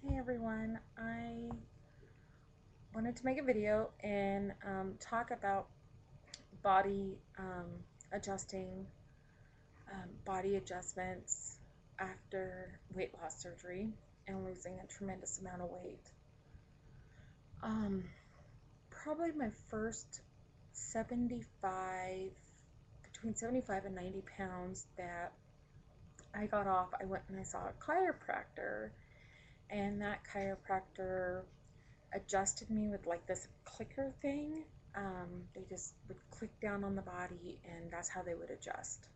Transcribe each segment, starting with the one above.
Hey everyone, I wanted to make a video and talk about body adjusting, body adjustments after weight loss surgery and losing a tremendous amount of weight. Um, Probably my first 75, between 75 and 90 pounds that I got off, I went and I saw a chiropractor, and that chiropractor adjusted me with like this clicker thing. They just would click down on the body and that's how they would adjust.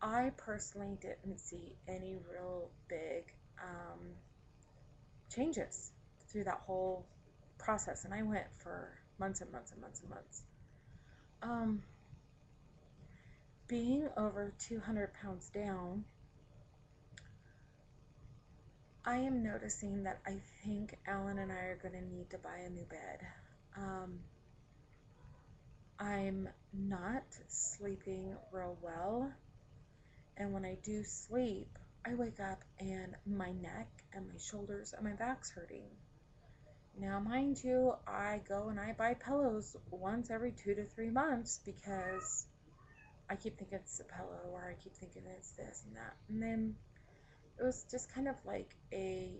I personally didn't see any real big changes through that whole process, and I went for months and months and months and months. Um, Being over 200 pounds down, I am noticing that I think Alan and I are going to need to buy a new bed. Um, I'm not sleeping real well, and when I do sleep, I wake up and my neck and my shoulders and my back's hurting. Now, mind you, I go and I buy pillows once every 2 to 3 months because I keep thinking it's a pillow, or I keep thinking it's this and that. And then it was just kind of like a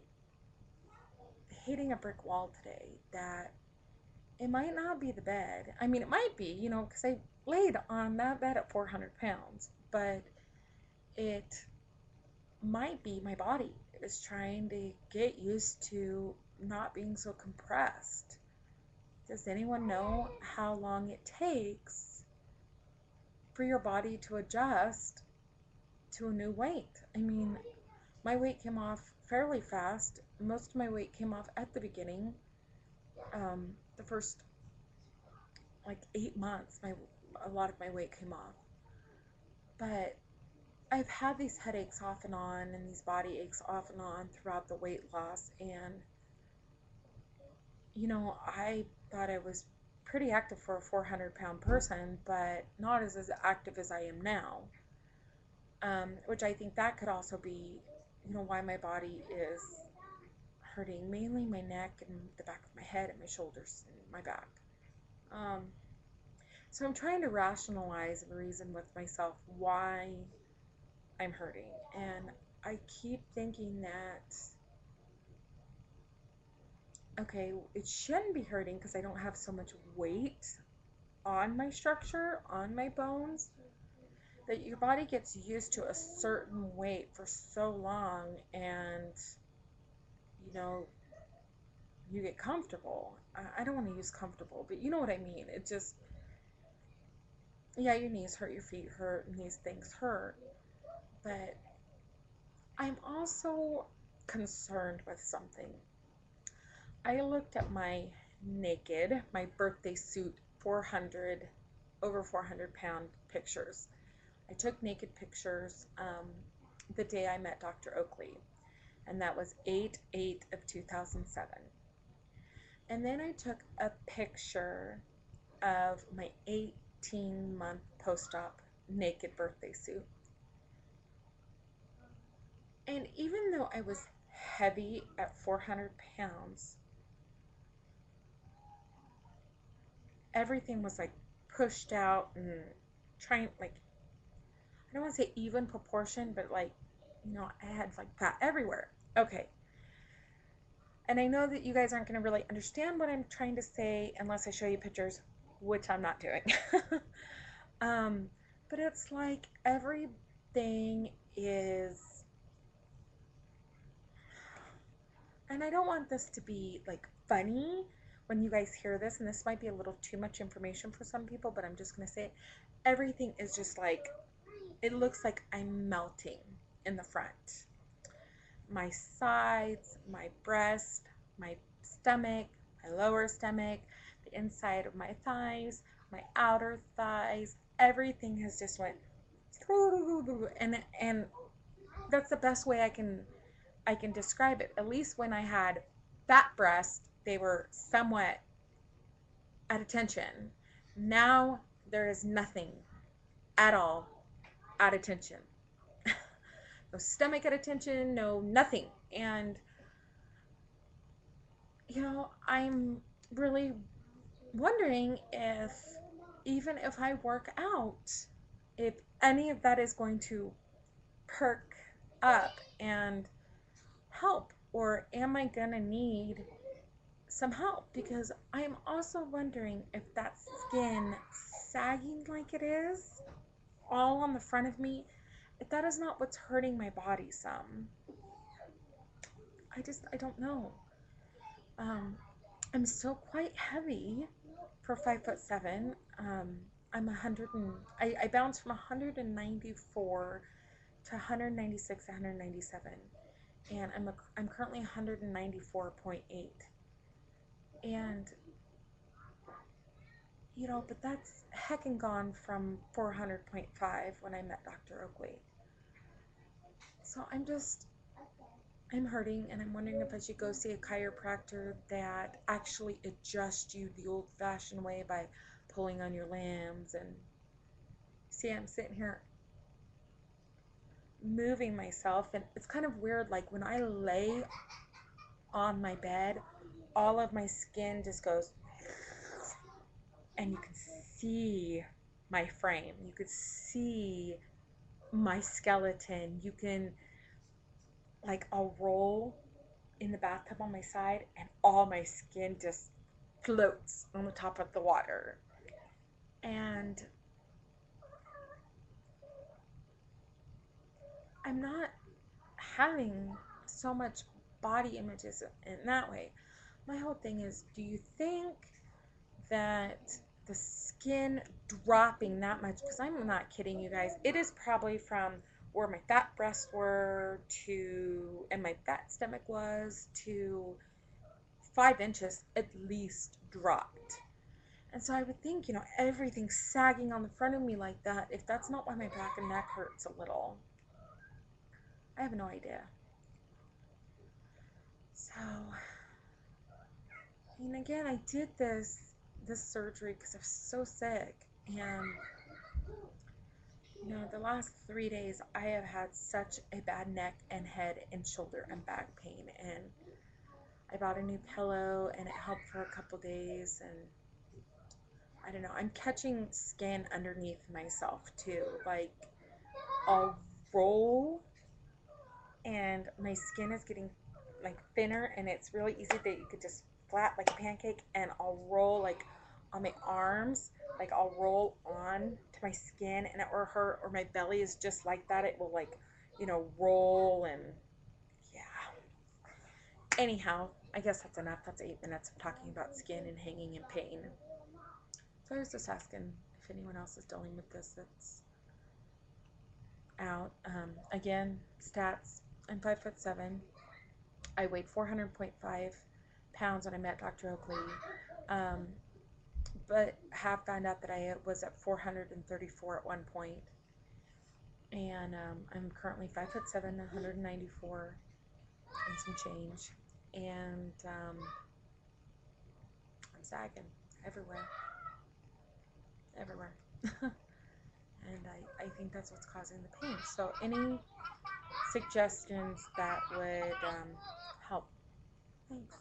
hitting a brick wall today that it might not be the bed. I mean, it might be, because I laid on that bed at 400 pounds, but it might be my body is trying to get used to not being so compressed. Does anyone know how long it takes for your body to adjust to a new weight? I mean, my weight came off fairly fast. Most of my weight came off at the beginning. The first like 8 months, a lot of my weight came off. But I've had these headaches off and on, and these body aches off and on throughout the weight loss. And, I thought I was pretty active for a 400-pound person, but not as active as I am now. Which I think that could also be, why my body is hurting, mainly my neck and the back of my head and my shoulders and my back. So I'm trying to rationalize and reason with myself why I'm hurting. And I keep thinking that, okay, it shouldn't be hurting because I don't have so much weight on my structure, on my bones, that your body gets used to a certain weight for so long, and, you know, you get comfortable. I don't want to use comfortable, but you know what I mean. It just, yeah, your knees hurt, your feet hurt, and these things hurt. But I'm also concerned with something. I looked at my my birthday suit, over 400-pound pictures. I took naked pictures the day I met Dr. Oakley, and that was 8/8 of 2007. And then I took a picture of my 18-month post-op naked birthday suit. And even though I was heavy at 400 pounds, everything was like pushed out and trying, like, I don't want to say even proportion, but like, I had like fat everywhere. Okay. And I know that you guys aren't going to really understand what I'm trying to say unless I show you pictures, which I'm not doing. um, but it's like everything is, and I don't want this to be like funny when you guys hear this, and this might be a little too much information for some people, but I'm just going to say it. Everything is just like, it looks like I'm melting in the front. My sides, my breast, my stomach, my lower stomach, the inside of my thighs, my outer thighs, everything has just went, and that's the best way I can describe it. At least when I had fat breasts, they were somewhat at attention. Now there is nothing at all at attention. No stomach at attention, no nothing. And I'm really wondering if, even if I work out, if any of that is going to perk up and help, or am I gonna need some help? Because I'm also wondering if that skin sagging like it is all on the front of me, if that is not what's hurting my body some. I don't know. Um, I'm still quite heavy for 5'7". I'm 100 and I bounced from 194 to 196, 197, and I'm currently 194.8. And but that's heckin' gone from 400.5 when I met Dr. Oakley. So I'm hurting, and I'm wondering if I should go see a chiropractor that actually adjusts you the old fashioned way by pulling on your limbs. And see, I'm sitting here moving myself, and it's kind of weird. Like when I lay on my bed, all of my skin just goes, and you can see my frame, you could see my skeleton. You can, like, I'll roll in the bathtub on my side, and all my skin just floats on the top of the water. And I'm not having so much body images in that way. My whole thing is, do you think that the skin dropping that much, because I'm not kidding you guys, it is probably from where my fat breasts were to, and my fat stomach was, to 5 inches at least dropped. And so I would think, everything's sagging on the front of me like that, if that's not why my back and neck hurts a little. I have no idea. So, again, I did this surgery because I was so sick. And, the last 3 days, I have had such a bad neck and head and shoulder and back pain. And I bought a new pillow, and it helped for a couple days. And I don't know, I'm catching skin underneath myself too. Like, I'll roll, and my skin is getting like thinner, and it's really easy that you could just flat like a pancake. And I'll roll like on my arms, like I'll roll on to my skin, and it will hurt. Or my belly is just like that, it will, like, roll. And yeah, anyhow, I guess that's enough. That's 8 minutes of talking about skin and hanging in pain. So I was just asking if anyone else is dealing with this that's out. Again, stats, I'm 5'7". I weighed 400.5 pounds when I met Dr. Oakley, but have found out that I was at 434 at one point. And I'm currently 5'7", 194 and some change. And I'm sagging everywhere. And I think that's what's causing the pain. So any suggestions that would help? Thanks.